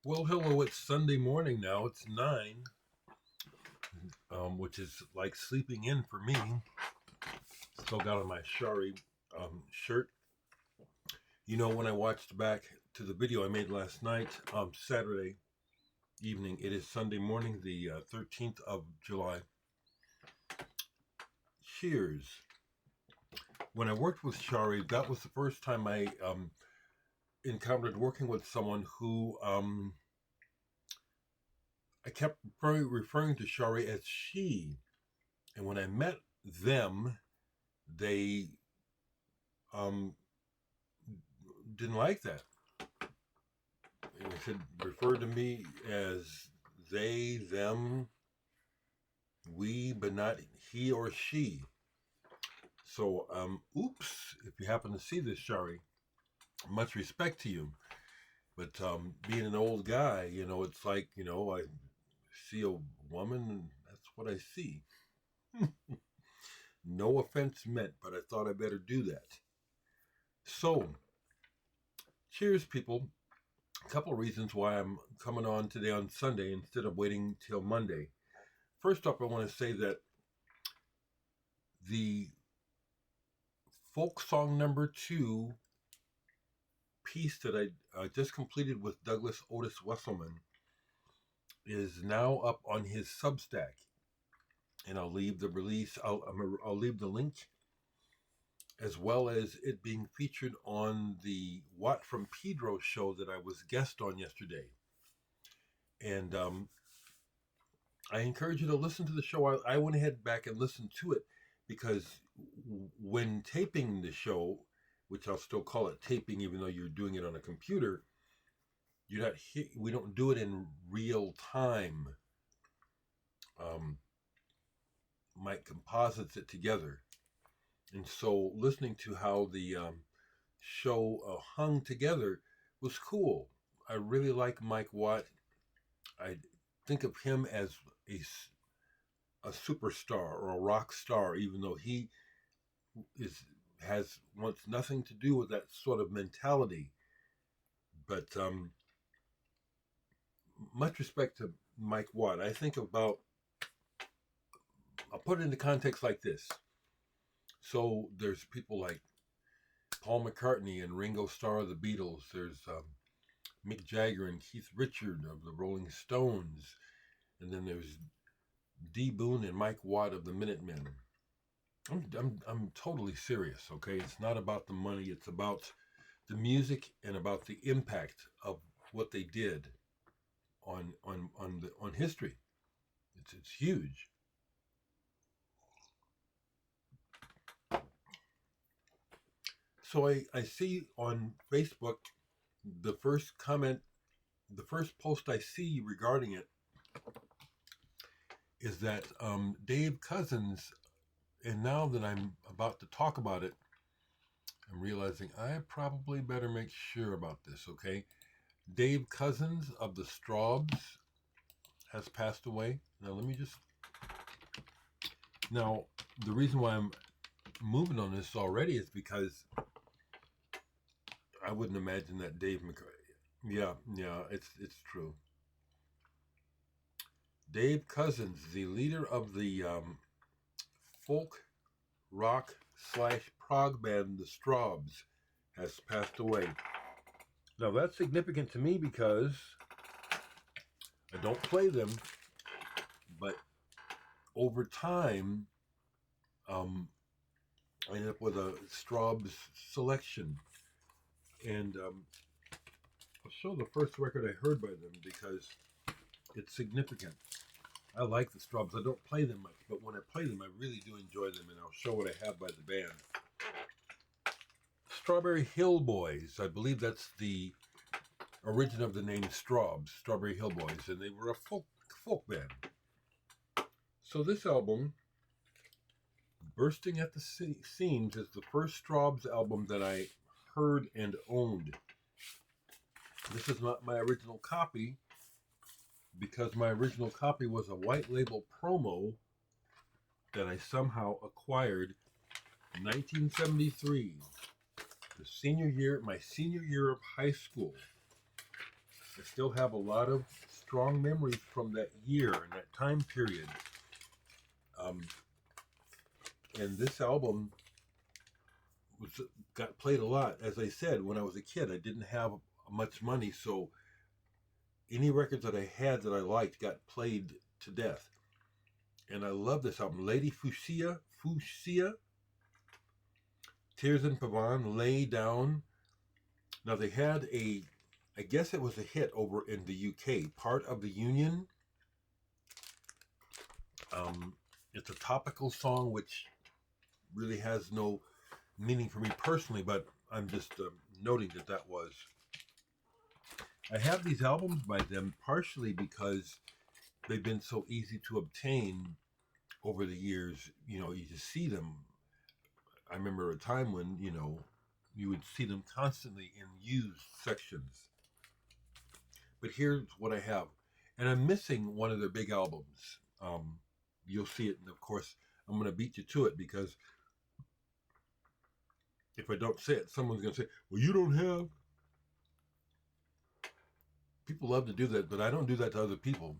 Well, hello, it's Sunday morning now. It's 9, which is like sleeping in for me. Still got on my Shari shirt. You know, when I watched back to the video I made last night, Saturday evening, it is Sunday morning, the 13th of July. Cheers. When I worked with Shari, that was the first time I encountered working with someone who I kept referring to Shari as she. And when I met them, they um, didn't like that. They said refer to me as they, them, we, but not he or she. So, oops, if you happen to see this, Shari, much respect to you. But being an old guy, it's like, I see a woman and that's what I see. No offense meant, but I thought I better do that. So, cheers, people. A couple of reasons why I'm coming on today on Sunday instead of waiting till Monday. First up, I want to say that the folk song number 2 piece that I just completed with Douglas Otis Wesselman is now up on his Substack, and I'll leave the release. I'll leave the link, as well as it being featured on the Watt from Pedro show that I was guest on yesterday. And I encourage you to listen to the show. I went ahead back and listened to it because when taping the show, which I'll still call it taping, even though you're doing it on a computer, you're not. We don't do it in real time. Um, Mike composites it together, and so listening to how the show hung together was cool. I really like Mike Watt. I think of him as a superstar or a rock star, even though he is has wants nothing to do with that sort of mentality. But much respect to Mike Watt. I think about I'll put it into context like this. So there's people like Paul McCartney and Ringo Starr of the Beatles. There's Mick Jagger and Keith Richard of the Rolling Stones, and then there's D. Boone and Mike Watt of the Minutemen. I'm totally serious. Okay, it's not about the money. It's about the music and about the impact of what they did on history. It's huge. So I see on Facebook the first comment, the first post I see regarding it is that Dave Cousins, and now that I'm about to talk about it, I'm realizing I probably better make sure about this. Okay, Dave Cousins of the Strawbs has passed away. Now let me just now the reason why I'm moving on this already is because I wouldn't imagine that Dave McCarthy. Yeah, it's true. Dave Cousins, the leader of the folk rock slash prog band the Strawbs, has passed away. Now that's significant to me because I don't play them, but over time, I ended up with a Strawbs selection, and I'll show the first record I heard by them because it's significant. I like the Strawbs. I don't play them much, but when I play them, I really do enjoy them, and I'll show what I have by the band. Strawberry Hill Boys. I believe that's the origin of the name Strawbs, Strawberry Hill Boys, and they were a folk band. So this album, Bursting at the Seams, is the first Strawbs album that I heard and owned. This is not my original copy because my original copy was a white label promo that I somehow acquired in 1973, my senior year of high school. I still have a lot of strong memories from that year and that time period. Um, and this album was got played a lot. As I said, when I was a kid, I didn't have much money, so any records that I had that I liked got played to death. And I love this album. Lady Fuchsia, Tears in Pavane, Lay Down. Now they had I guess it was a hit over in the UK, Part of the Union. It's a topical song which really has no meaning for me personally, but I'm just noting that was. I have these albums by them partially because they've been so easy to obtain over the years. You just see them. I remember a time when, you would see them constantly in used sections. But here's what I have. And I'm missing one of their big albums. You'll see it, and of course, I'm going to beat you to it because if I don't say it, someone's going to say, well, you don't have. People love to do that, but I don't do that to other people.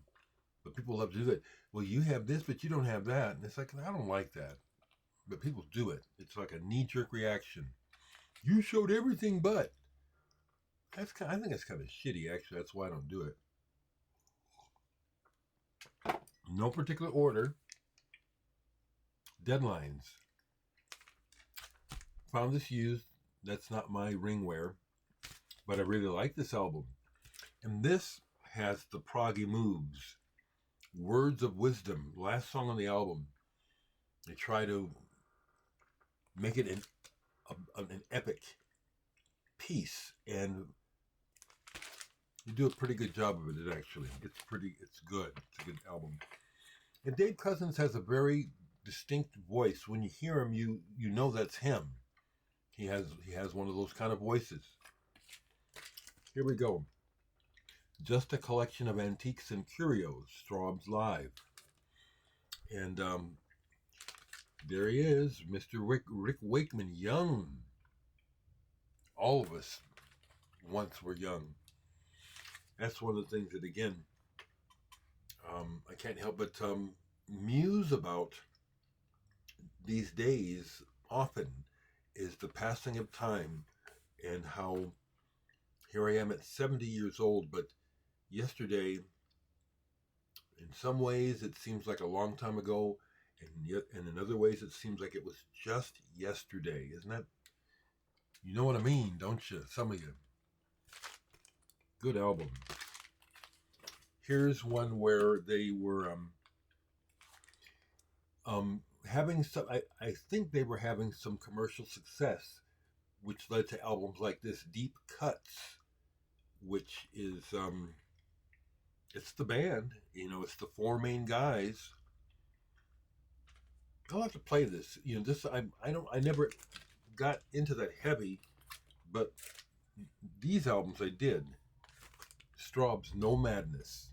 But people love to do that. Well, you have this, but you don't have that. And it's like, I don't like that. But people do it. It's like a knee-jerk reaction. You showed everything but. I think it's kind of shitty, actually. That's why I don't do it. No particular order. Deadlines. Found this used. That's not my ringwear. But I really like this album. And this has the proggy moves. Words of Wisdom. Last song on the album. They try to make it an epic piece. And you do a pretty good job of it, actually. It's good. It's a good album. And Dave Cousins has a very distinct voice. When you hear him, you know that's him. He has one of those kind of voices. Here we go. Just a Collection of Antiques and Curios, Strawbs Live. And there he is, Mr. Rick Wakeman, young. All of us once were young. That's one of the things that, again, I can't help but muse about these days often, is the passing of time and how here I am at 70 years old, but yesterday, in some ways, it seems like a long time ago, and in other ways, it seems like it was just yesterday. Isn't that? You know what I mean, don't you? Some of you. Good album. Here's one where they were having some. I think they were having some commercial success, which led to albums like this, Deep Cuts, which is it's the band. It's the four main guys. I'll have to play this. This I never got into that heavy, but these albums I did. Strawbs, No Madness.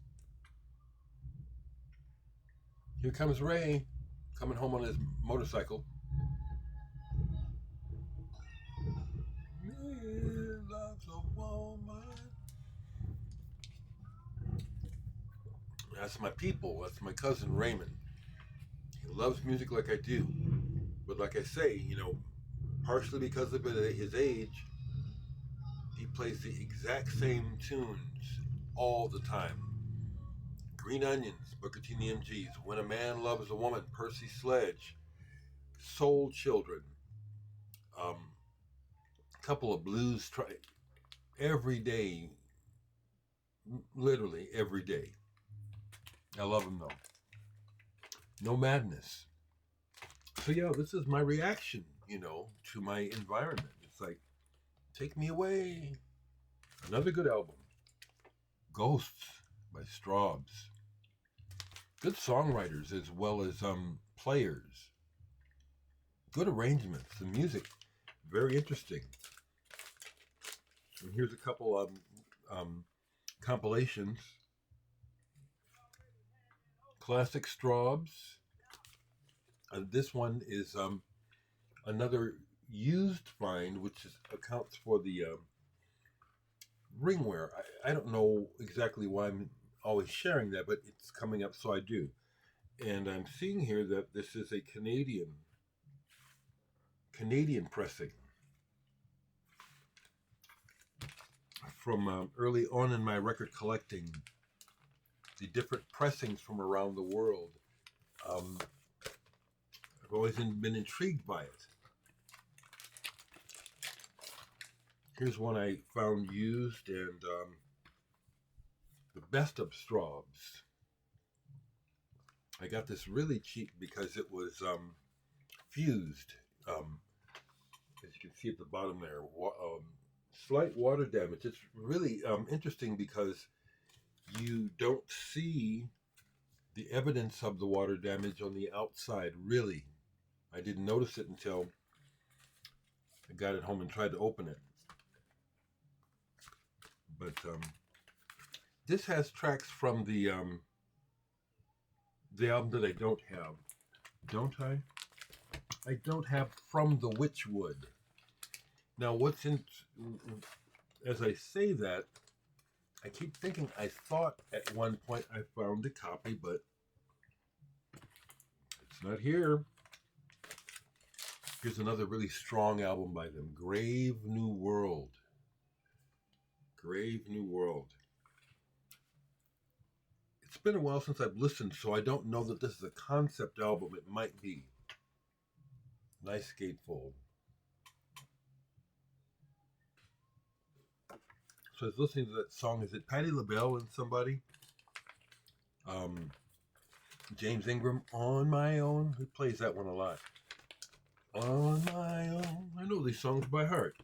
Here comes Ray, coming home on his motorcycle. Man loves a woman. That's my people. That's my cousin Raymond. He loves music like I do. But like I say, partially because of his age, he plays the exact same tunes all the time. Green Onions, Booker T and the MGs, When a Man Loves a Woman, Percy Sledge, Soul Children, a couple of blues, every day, literally every day. I love them though. No Madness. So yeah, this is my reaction, to my environment. It's like, take me away. Another good album. Ghosts by Strawbs. Good songwriters as well as players. Good arrangements. The music, very interesting. And here's a couple of compilations. Classic Strawbs. This one is another used find, which accounts for the ringwear. I don't know exactly why I'm always sharing that, but it's coming up, so I do. And I'm seeing here that this is a Canadian pressing from early on in my record collecting. The different pressings from around the world. Um, I've always been intrigued by it. Here's one I found used, and the best of Strawbs. I got this really cheap because it was fused. As you can see at the bottom there, slight water damage. It's really interesting because you don't see the evidence of the water damage on the outside, really. I didn't notice it until I got it home and tried to open it. But this has tracks from the album that I don't have. Don't I? I don't have From the Witchwood. Now, what's in... As I say that, I keep thinking I thought at one point I found a copy, but it's not here. Here's another really strong album by them, Grave New World. Grave New World. It's been a while since I've listened, so I don't know that this is a concept album. It might be. Nice gatefold. So I was listening to that song. Is it Patti LaBelle and somebody? James Ingram, On My Own. Who plays that one a lot? On My Own. I know these songs by heart.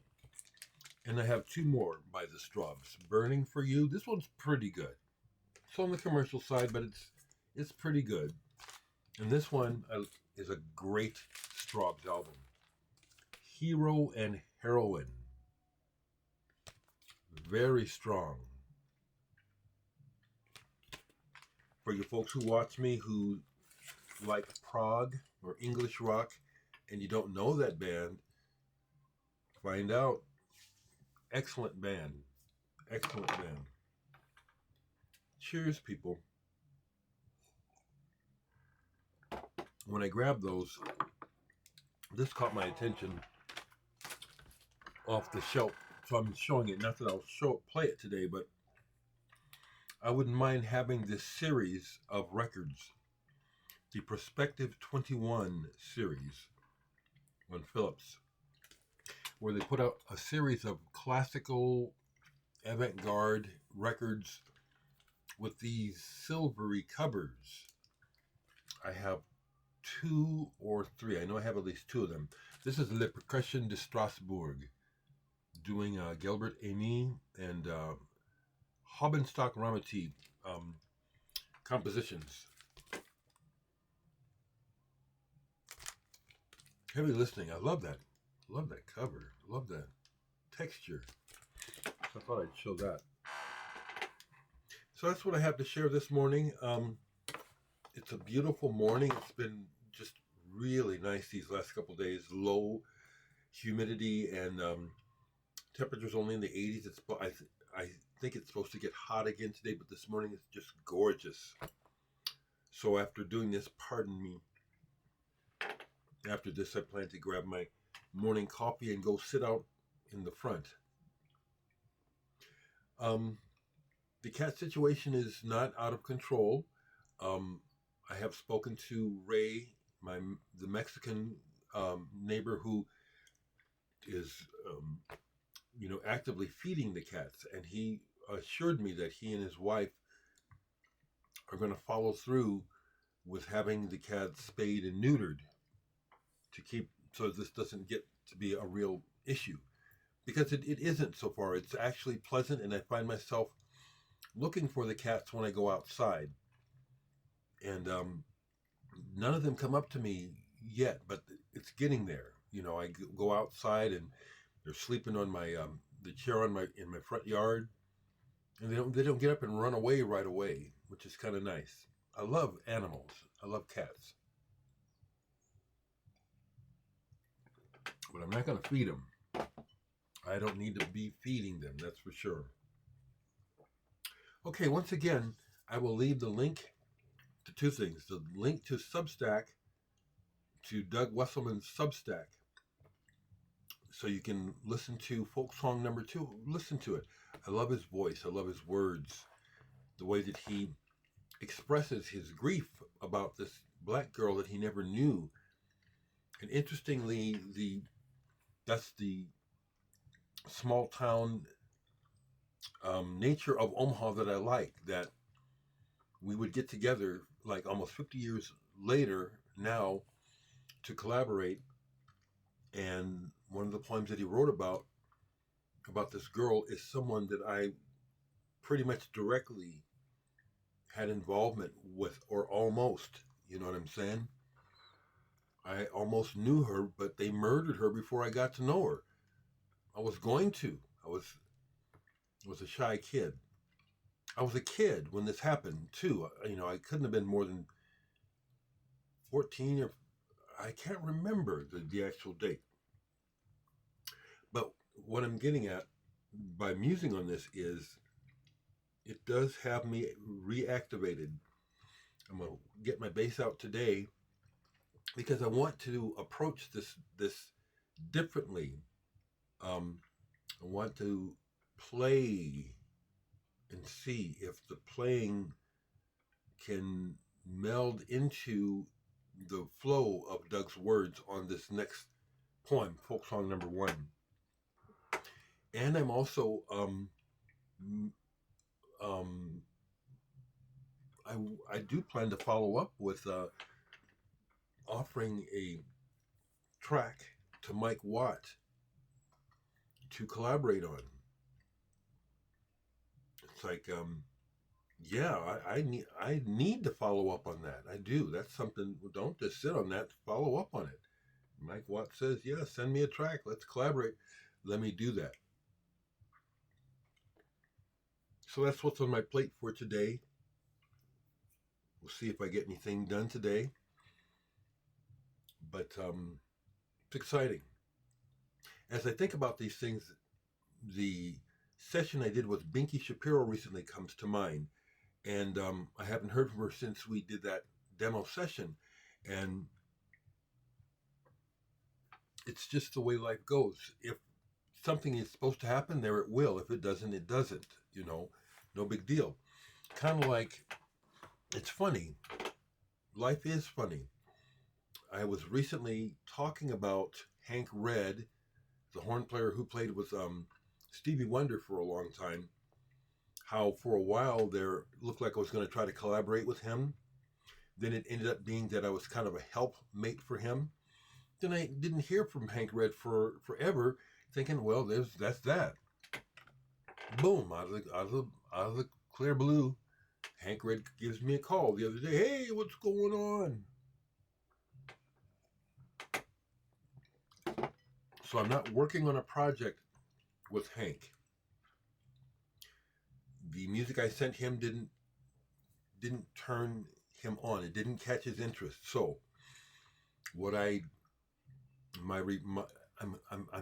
And I have two more by the Strawbs. Burning for You. This one's pretty good. It's on the commercial side, but it's pretty good. And this one is a great Strawbs album. Hero and Heroine. Very strong. For you folks who watch me who like prog or English rock and you don't know that band, find out. Excellent band. Excellent band. Cheers, people. When I grabbed those, this caught my attention off the shelf. So I'm showing it. Not that I'll play it today, but I wouldn't mind having this series of records. The Perspective 21 series on Philips, where they put out a series of classical avant-garde records with these silvery covers. I have 2 or 3. I know I have at least 2 of them. This is Le Percussion de Strasbourg, doing Gilbert Aimé and Hobbenstock Ramati compositions. Heavy listening. I love that. Love that cover. Love that texture. So I thought I'd show that. So that's what I have to share this morning. It's a beautiful morning. It's been just really nice these last couple of days. Low humidity and temperatures only in the 80s. I think it's supposed to get hot again today, but this morning it's just gorgeous. So after doing this, pardon me, after this I plan to grab my morning coffee and go sit out in the front. The cat situation is not out of control. I have spoken to Ray, the Mexican neighbor who is actively feeding the cats, and he assured me that he and his wife are going to follow through with having the cats spayed and neutered to keep, so this doesn't get to be a real issue, because it isn't so far. It's actually pleasant, and I find myself looking for the cats when I go outside, and none of them come up to me yet, but it's getting there. I go outside and they're sleeping on my the chair in my front yard, and they don't get up and run away right away, which is kind of nice. I love animals. I love cats, but I'm not going to feed them. I don't need to be feeding them, that's for sure. Okay, once again, I will leave the link to two things: the link to Substack, to Doug Wesselman's Substack, so you can listen to folk song number two. Listen to it. I love his voice. I love his words. The way that he expresses his grief about this black girl that he never knew. And interestingly, that's the small town nature of Omaha that I like. That we would get together like almost 50 years later now to collaborate. And one of the poems that he wrote about this girl is someone that I pretty much directly had involvement with, or almost. You know what I'm saying? I almost knew her, but they murdered her before I got to know her. I was going to. I was a shy kid. I was a kid when this happened too. I couldn't have been more than 14, or I can't remember the actual date. But what I'm getting at by musing on this is it does have me reactivated. I'm gonna get my bass out today because I want to approach this differently. I want to play and see if the playing can meld into the flow of Doug's words on this next poem, folk song number one. And I'm also um, I do plan to follow up with offering a track to Mike Watt to collaborate on. It's like, yeah, I need to follow up on that. I do. That's something. Don't just sit on that. Follow up on it. Mike Watt says, yeah, send me a track. Let's collaborate. Let me do that. So that's what's on my plate for today. We'll see if I get anything done today. But it's exciting. As I think about these things, the session I did with Binky Shapiro recently comes to mind. And I haven't heard from her since we did that demo session. And it's just the way life goes. If something is supposed to happen, there it will. If it doesn't, it doesn't. No big deal. Kind of like, it's funny. Life is funny. I was recently talking about Hank Red, the horn player who played with Stevie Wonder for a long time. How for a while there looked like I was going to try to collaborate with him. Then it ended up being that I was kind of a helpmate for him. Then I didn't hear from Hank Red for forever, thinking, well, that's that. Boom, out of the clear blue, Hank Red gives me a call the other day. Hey, what's going on? So I'm not working on a project with Hank. The music I sent him didn't turn him on. It didn't catch his interest. So what I'm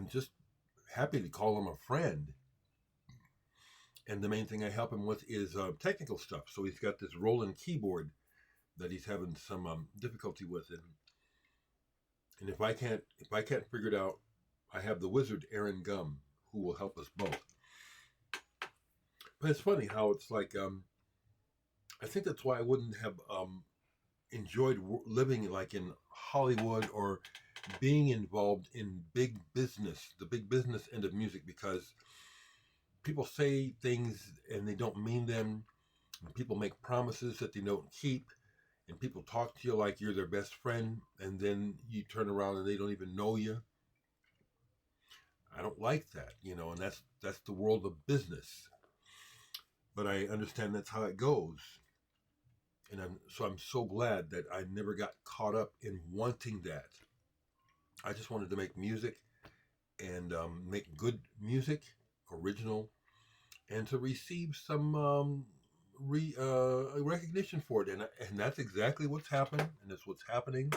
just happy to call him a friend. And the main thing I help him with is technical stuff. So he's got this Roland keyboard that he's having some difficulty with, and if I can't figure it out, I have the wizard Aaron Gum who will help us both. But it's funny how it's like I think that's why I wouldn't have enjoyed living like in Hollywood or being involved in big business, the big business end of music, because people say things and they don't mean them. And people make promises that they don't keep, and people talk to you like you're their best friend, and then you turn around and they don't even know you. I don't like that, and that's the world of business. But I understand that's how it goes. And I'm so glad that I never got caught up in wanting that. I just wanted to make music and make good music, original, and to receive some recognition for it. And that's exactly what's happened, and it's what's happening,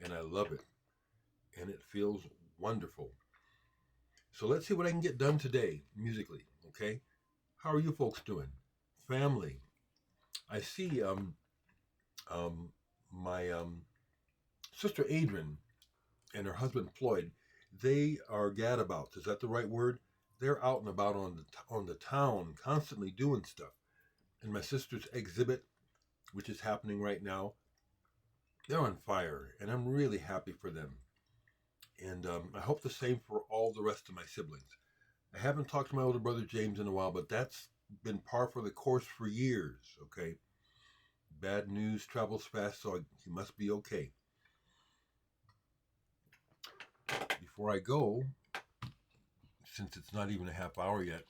and I love it. And it feels wonderful. So let's see what I can get done today, musically, okay? How are you folks doing? family. I see um, my sister Adrian and her husband Floyd. They are gadabouts. Is that the right word? They're out and about on the town, constantly doing stuff. And my sister's exhibit, which is happening right now, they're on fire, and I'm really happy for them. And I hope the same for all the rest of my siblings. I haven't talked to my older brother James in a while, but that's been par for the course for years. Okay, bad news travels fast, so he must be okay. Before I go, since it's not even a half hour yet,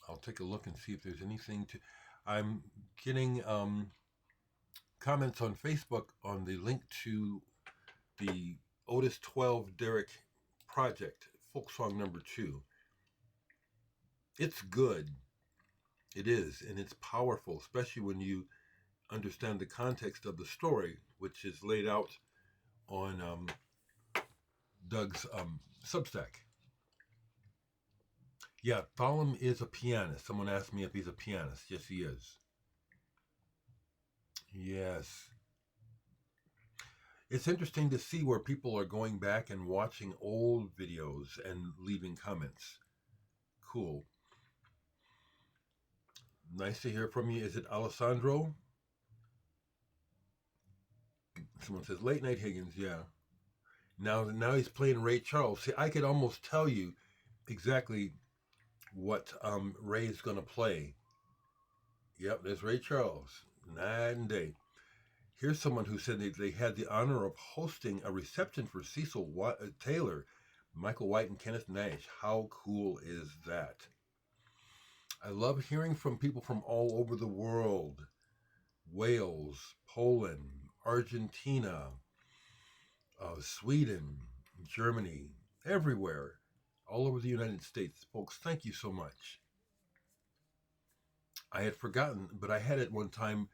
I'll take a look and see if there's anything to. I'm getting comments on Facebook on the link to the Otis 12 Dereck project, folk song number 2. It's good. It is, and it's powerful, especially when you understand the context of the story, which is laid out on Doug's Substack. Yeah, Thalem is a pianist. Someone asked me if he's a pianist. Yes, he is. Yes. It's interesting to see where people are going back and watching old videos and leaving comments. Cool. Nice to hear from you. Is it Alessandro? Someone says late night Higgins. Yeah. Now he's playing Ray Charles. See, I could almost tell you exactly what Ray is going to play. Yep, there's Ray Charles. Night and day. Here's someone who said they had the honor of hosting a reception for Cecil Taylor, Michael White, and Kenneth Nash. How cool is that? I love hearing from people from all over the world. Wales, Poland, Argentina, Sweden, Germany, everywhere, all over the United States. Folks, thank you so much. I had forgotten, but I had at one time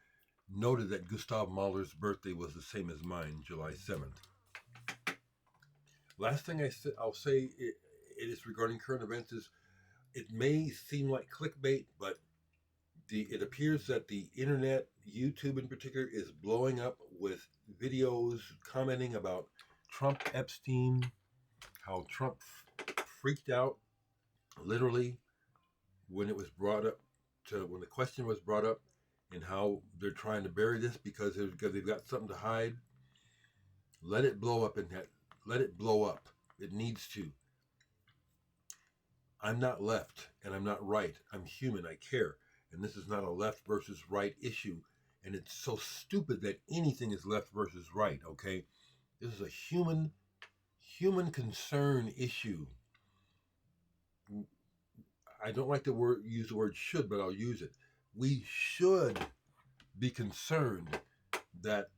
noted that Gustav Mahler's birthday was the same as mine, July 7th. Last thing I'll say it is regarding current events is it may seem like clickbait, but it appears that the internet, YouTube in particular, is blowing up with videos commenting about Trump Epstein, how Trump freaked out literally when it was brought up when the question was brought up, and how they're trying to bury this because they've got something to hide. Let it blow up let it blow up. It needs to. I'm not left and I'm not right. I'm human. I care. And this is not a left versus right issue. And it's so stupid that anything is left versus right, okay? This is a human concern issue. I don't like to use the word should, but I'll use it. We should be concerned that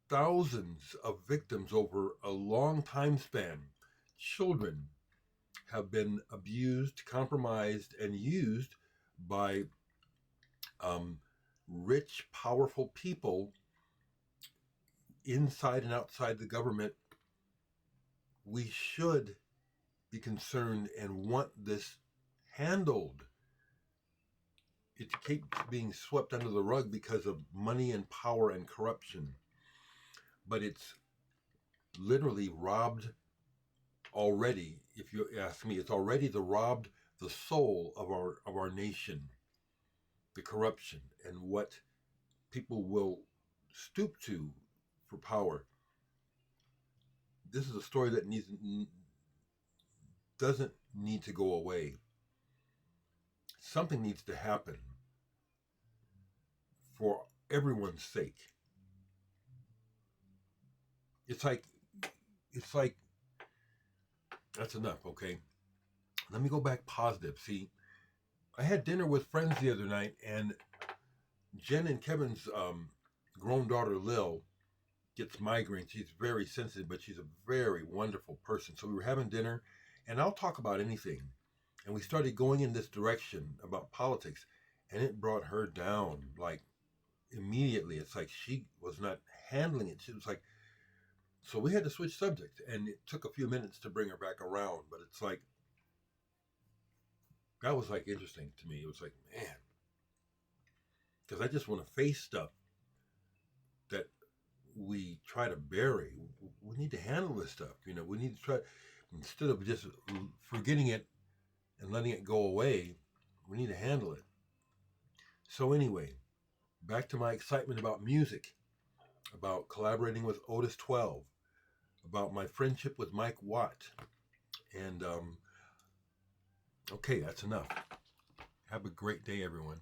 thousands of victims over a long time span, children, have been abused, compromised, and used by rich, powerful people inside and outside the government. We should be concerned and want this handled. It keeps being swept under the rug because of money and power and corruption. But it's literally robbed already, if you ask me. It's already robbed the soul of our nation. The corruption and what people will stoop to for power. This is a story that doesn't need to go away. Something needs to happen for everyone's sake. It's like that's enough, okay? Let me go back positive. See, I had dinner with friends the other night, and Jen and Kevin's grown daughter Lil gets migraines. She's very sensitive, but she's a very wonderful person. So we were having dinner, and I'll talk about anything. And we started going in this direction about politics, and it brought her down like immediately. It's like she was not handling it. She was like, so we had to switch subject, and it took a few minutes to bring her back around. But it's like, That was like interesting to me. It was like, man, because I just want to face stuff that we try to bury. We need to handle this stuff. We need to try, instead of just forgetting it and letting it go away, we need to handle it. So, anyway, back to my excitement about music, about collaborating with Otis 12, about my friendship with Mike Watt. And, okay, that's enough. Have a great day, everyone.